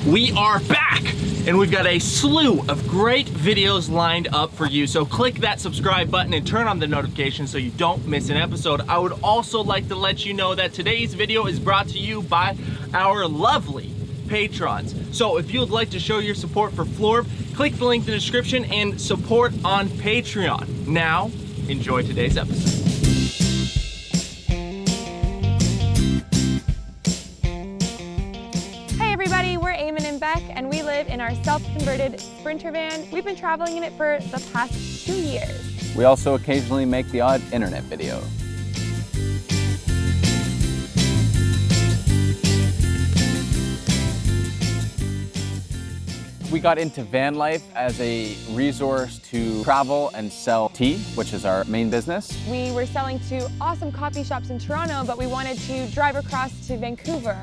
We are back, and we've got a slew of great videos lined up for you. So click that subscribe button and turn on the notifications so you don't miss an episode. I would also like to let you know that today's video is brought to you by our lovely patrons. So if you would like to show your support for Florb, click the link in the description and support on Patreon. Now, enjoy today's episode. Hey everybody, we're Eamon and Bec, and we live in our self-converted Sprinter van. We've been traveling in it for the past 2 years. We also occasionally make the odd internet video. We got into van life as a resource to travel and sell tea, which is our main business. We were selling to awesome coffee shops in Toronto, but we wanted to drive across to Vancouver.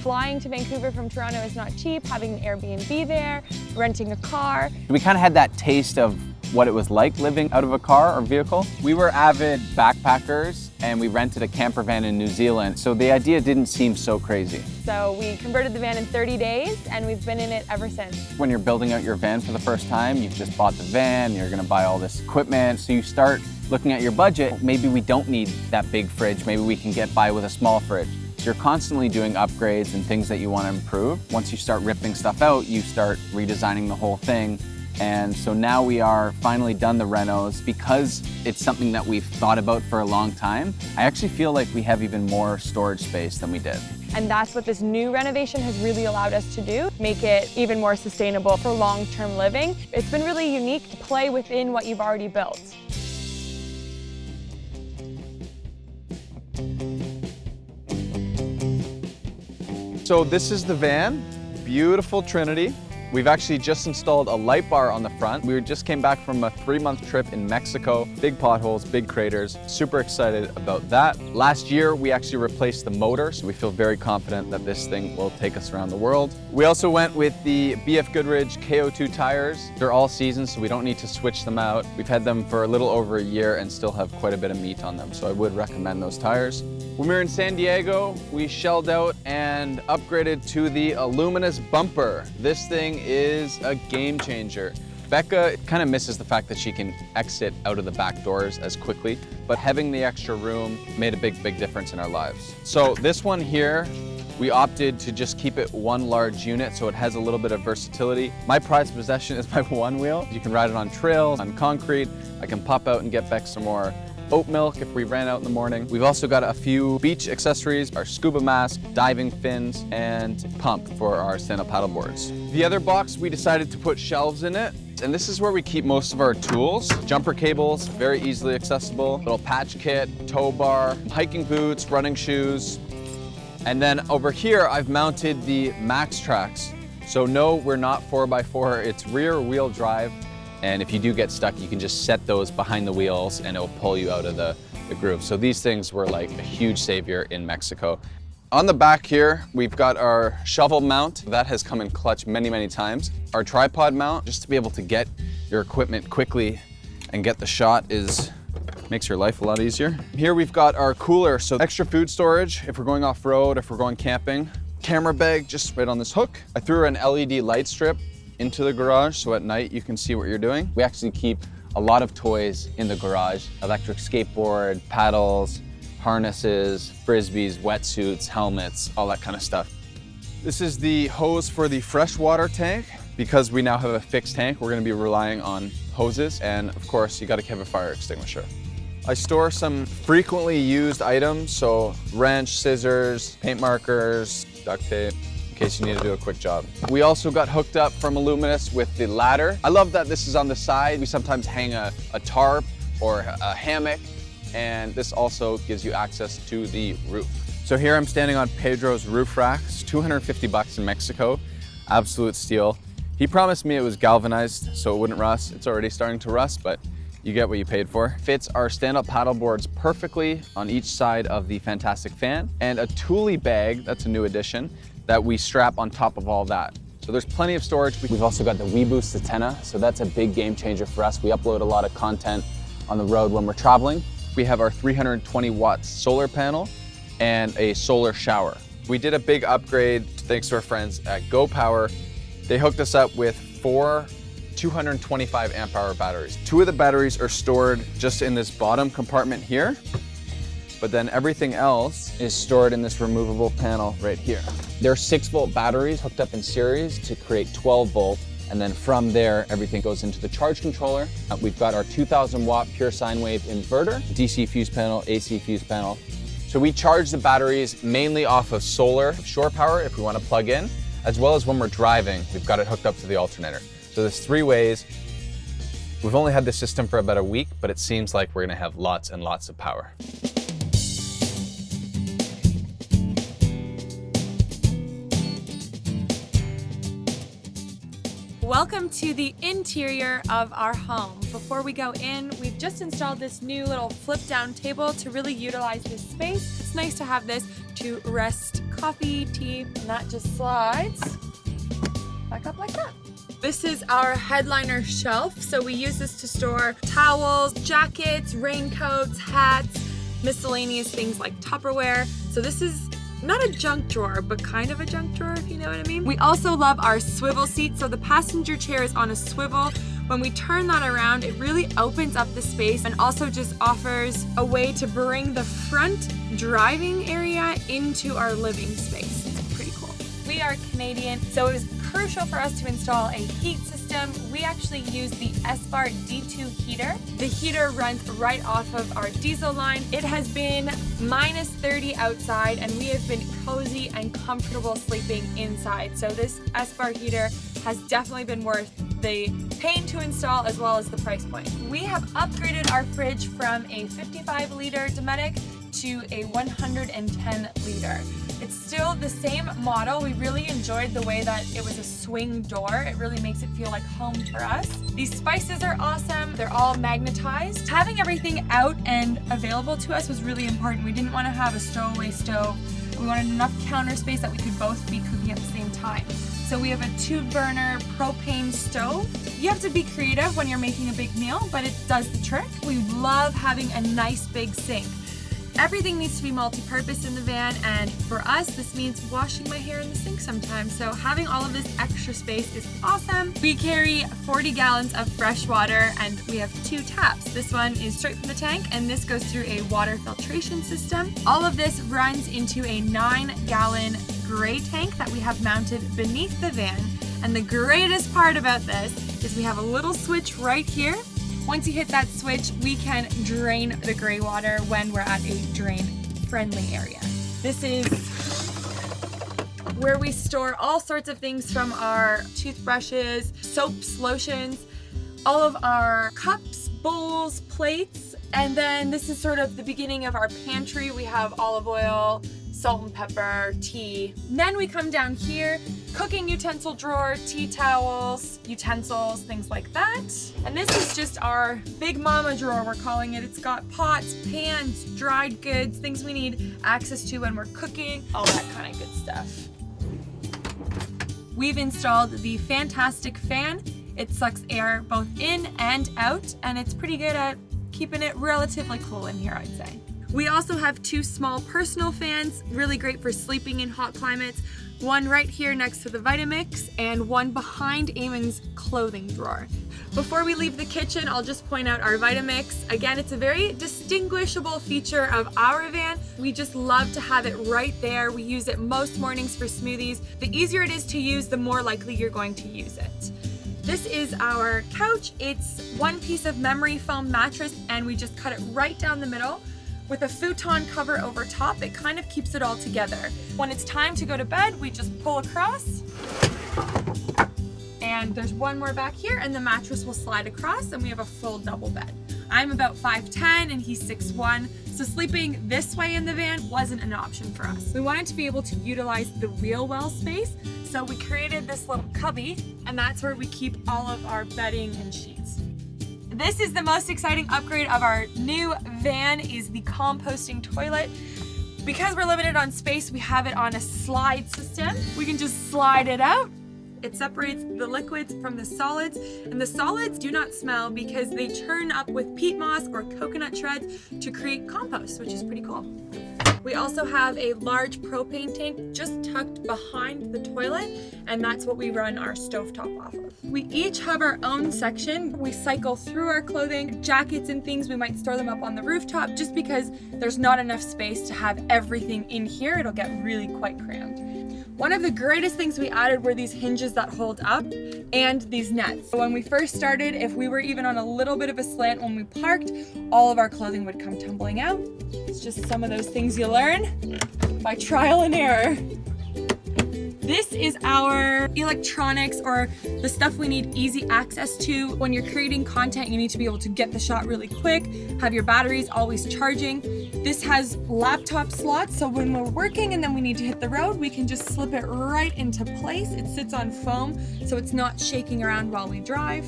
Flying to Vancouver from Toronto is not cheap, having an Airbnb there, renting a car. We kind of had that taste of what it was like living out of a car or vehicle. We were avid backpackers and we rented a camper van in New Zealand, so the idea didn't seem so crazy. So we converted the van in 30 days and we've been in it ever since. When you're building out your van for the first time, you've just bought the van, you're gonna buy all this equipment, so you start looking at your budget. Maybe we don't need that big fridge, maybe we can get by with a small fridge. So you're constantly doing upgrades and things that you want to improve. Once you start ripping stuff out, you start redesigning the whole thing. And so now we are finally done the renos. Because it's something that we've thought about for a long time, I actually feel like we have even more storage space than we did. And that's what this new renovation has really allowed us to do, make it even more sustainable for long-term living. It's been really unique to play within what you've already built. So this is the van, beautiful Trinity. We've actually just installed a light bar on the front. We just came back from a 3-month trip in Mexico. Big potholes, big craters. Super excited about that. Last year, we actually replaced the motor, so we feel very confident that this thing will take us around the world. We also went with the BF Goodrich KO2 tires. They're all season, so we don't need to switch them out. We've had them for a little over a year and still have quite a bit of meat on them, so I would recommend those tires. When we were in San Diego, we shelled out and upgraded to the Aluminous bumper. This thing is a game changer. Becca kind of misses the fact that she can exit out of the back doors as quickly, but having the extra room made a big difference in our lives. So this one here, we opted to just keep it one large unit, so it has a little bit of versatility. My prized possession is my one wheel. You can ride it on trails, on concrete. I can pop out and get Beck some more oat milk if we ran out in the morning. We've also got a few beach accessories, our scuba mask, diving fins, and pump for our stand-up paddle boards. The other box, we decided to put shelves in it, and this is where we keep most of our tools. Jumper cables, very easily accessible, little patch kit, tow bar, hiking boots, running shoes. And then over here, I've mounted the Max Tracks. So no, we're not 4x4, it's rear wheel drive. And if you do get stuck, you can just set those behind the wheels and it'll pull you out of the groove. So these things were like a huge savior in Mexico. On the back here, we've got our shovel mount. That has come in clutch many times. Our tripod mount, just to be able to get your equipment quickly and get the shot makes your life a lot easier. Here we've got our cooler, so extra food storage if we're going off-road, if we're going camping. Camera bag just right on this hook. I threw an LED light strip into the garage, so at night you can see what you're doing. We actually keep a lot of toys in the garage. Electric skateboard, paddles, harnesses, frisbees, wetsuits, helmets, all that kind of stuff. This is the hose for the freshwater tank. Because we now have a fixed tank, we're gonna be relying on hoses, and of course, you gotta have a fire extinguisher. I store some frequently used items, so wrench, scissors, paint markers, duct tape, in case you need to do a quick job. We also got hooked up from Aluminous with the ladder. I love that this is on the side. We sometimes hang a tarp or a hammock, and this also gives you access to the roof. So here I'm standing on Pedro's roof rack. It's 250 bucks in Mexico, absolute steal. He promised me it was galvanized so it wouldn't rust. It's already starting to rust, but you get what you paid for. Fits our stand-up paddle boards perfectly on each side of the fantastic fan, and a Thule bag, that's a new addition, that we strap on top of all that. So there's plenty of storage. We've also got the WeBoost antenna, so that's a big game changer for us. We upload a lot of content on the road when we're traveling. We have our 320 watts solar panel and a solar shower. We did a big upgrade thanks to our friends at Go Power. They hooked us up with 4 225 amp hour batteries. 2 of the batteries are stored just in this bottom compartment here, but then everything else is stored in this removable panel right here. There are 6-volt batteries hooked up in series to create 12 volt, and then from there, everything goes into the charge controller. We've got our 2000 watt pure sine wave inverter, DC fuse panel, AC fuse panel. So we charge the batteries mainly off of solar shore power if we want to plug in, as well as when we're driving, we've got it hooked up to the alternator. So there's 3 ways. We've only had this system for about a week, but it seems like we're gonna have lots and lots of power. Welcome to the interior of our home. Before we go in, we've just installed this new little flip down table to really utilize this space. It's nice to have this to rest coffee, tea, and that just slides back up like that. This is our headliner shelf. So we use this to store towels, jackets, raincoats, hats, miscellaneous things like Tupperware. So this is not a junk drawer, but kind of a junk drawer, if you know what I mean. We also love our swivel seat. So the passenger chair is on a swivel. When we turn that around, it really opens up the space and also just offers a way to bring the front driving area into our living space. It's pretty cool. We are Canadian, so it was crucial for us to install a heat system. We actually use the S-Bar D2 heater. The heater runs right off of our diesel line. It has been -30 outside and we have been cozy and comfortable sleeping inside. So this S-Bar heater has definitely been worth the pain to install as well as the price point. We have upgraded our fridge from a 55-liter Dometic to a 110-liter. It's still the same model. We really enjoyed the way that it was a swing door. It really makes it feel like home for us. These spices are awesome. They're all magnetized. Having everything out and available to us was really important. We didn't want to have a stowaway stove. We wanted enough counter space that we could both be cooking at the same time. So we have a 2-burner propane stove. You have to be creative when you're making a big meal, but it does the trick. We love having a nice big sink. Everything needs to be multi-purpose in the van, and for us, this means washing my hair in the sink sometimes. So having all of this extra space is awesome. We carry 40 gallons of fresh water, and we have 2 taps. This one is straight from the tank, and this goes through a water filtration system. All of this runs into a 9-gallon gray tank that we have mounted beneath the van. And the greatest part about this is we have a little switch right here. Once you hit that switch, we can drain the gray water when we're at a drain-friendly area. This is where we store all sorts of things from our toothbrushes, soaps, lotions, all of our cups, bowls, plates, and then this is sort of the beginning of our pantry. We have olive oil, salt and pepper, tea. And then we come down here, cooking utensil drawer, tea towels, utensils, things like that. And this is just our big mama drawer, we're calling it. It's got pots, pans, dried goods, things we need access to when we're cooking, all that kind of good stuff. We've installed the fantastic fan. It sucks air both in and out, and it's pretty good at keeping it relatively cool in here, I'd say. We also have 2 small personal fans, really great for sleeping in hot climates. One right here next to the Vitamix and one behind Eamon's clothing drawer. Before we leave the kitchen, I'll just point out our Vitamix. Again, it's a very distinguishable feature of our van. We just love to have it right there. We use it most mornings for smoothies. The easier it is to use, the more likely you're going to use it. This is our couch. It's 1 piece of memory foam mattress, and we just cut it right down the middle. With a futon cover over top, it kind of keeps it all together. When it's time to go to bed, we just pull across. And there's one more back here, and the mattress will slide across, and we have a full double bed. I'm about 5'10", and he's 6'1", so sleeping this way in the van wasn't an option for us. We wanted to be able to utilize the wheel well space, so we created this little cubby, and that's where we keep all of our bedding and sheets. This is the most exciting upgrade of our new van, is the composting toilet. Because we're limited on space, we have it on a slide system. We can just slide it out, It separates the liquids from the solids, and the solids do not smell because they churn up with peat moss or coconut shreds to create compost, which is pretty cool. We also have a large propane tank just tucked behind the toilet, and that's what we run our stovetop off of. We each have our own section. We cycle through our clothing, jackets and things. We might store them up on the rooftop just because there's not enough space to have everything in here. It'll get really quite crammed. One of the greatest things we added were these hinges that hold up and these nets. When we first started, if we were even on a little bit of a slant when we parked, all of our clothing would come tumbling out. It's just some of those things you learn by trial and error. This is our electronics, or the stuff we need easy access to. When you're creating content, you need to be able to get the shot really quick, have your batteries always charging. This has laptop slots, so when we're working and then we need to hit the road, we can just slip it right into place. It sits on foam, so it's not shaking around while we drive.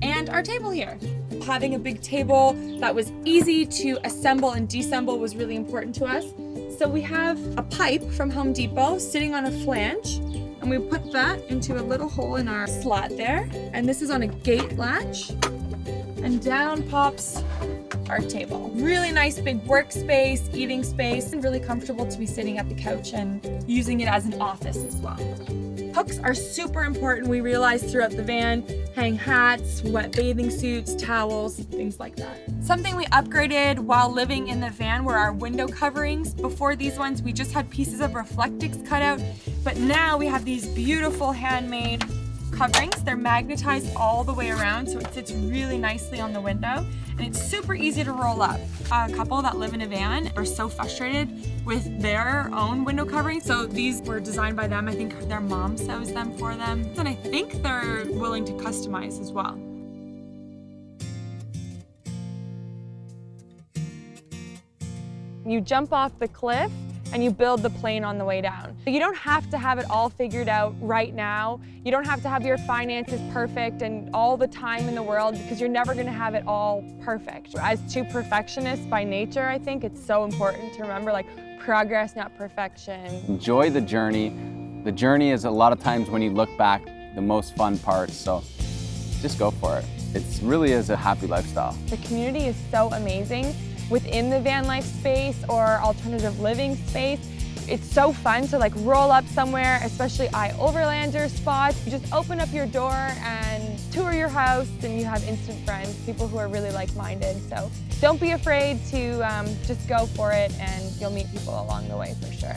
And our table here. Having a big table that was easy to assemble and deassemble was really important to us. So we have a pipe from Home Depot sitting on a flange, and we put that into a little hole in our slot there. And this is on a gate latch, and down pops our table. Really nice big workspace, eating space, and really comfortable to be sitting at the couch and using it as an office as well. Hooks are super important, we realized, throughout the van. Hang hats, wet bathing suits, towels, things like that. Something we upgraded while living in the van were our window coverings. Before these ones, we just had pieces of Reflectix cut out, but now we have these beautiful handmade coverings. They're magnetized all the way around, so it sits really nicely on the window, and it's super easy to roll up. A couple that live in a van are so frustrated with their own window covering, so these were designed by them. I think their mom sews them for them, and I think they're willing to customize as well. You jump off the cliff and you build the plane on the way down. You don't have to have it all figured out right now. You don't have to have your finances perfect and all the time in the world, because you're never gonna have it all perfect. As two perfectionists by nature, I think it's so important to remember, like, progress, not perfection. Enjoy the journey. The journey is a lot of times, when you look back, the most fun part, so just go for it. It really is a happy lifestyle. The community is so amazing. Within the van life space or alternative living space, it's so fun to like roll up somewhere, especially overlander spots. You just open up your door and tour your house, and you have instant friends, people who are really like-minded. So don't be afraid to just go for it, and you'll meet people along the way for sure.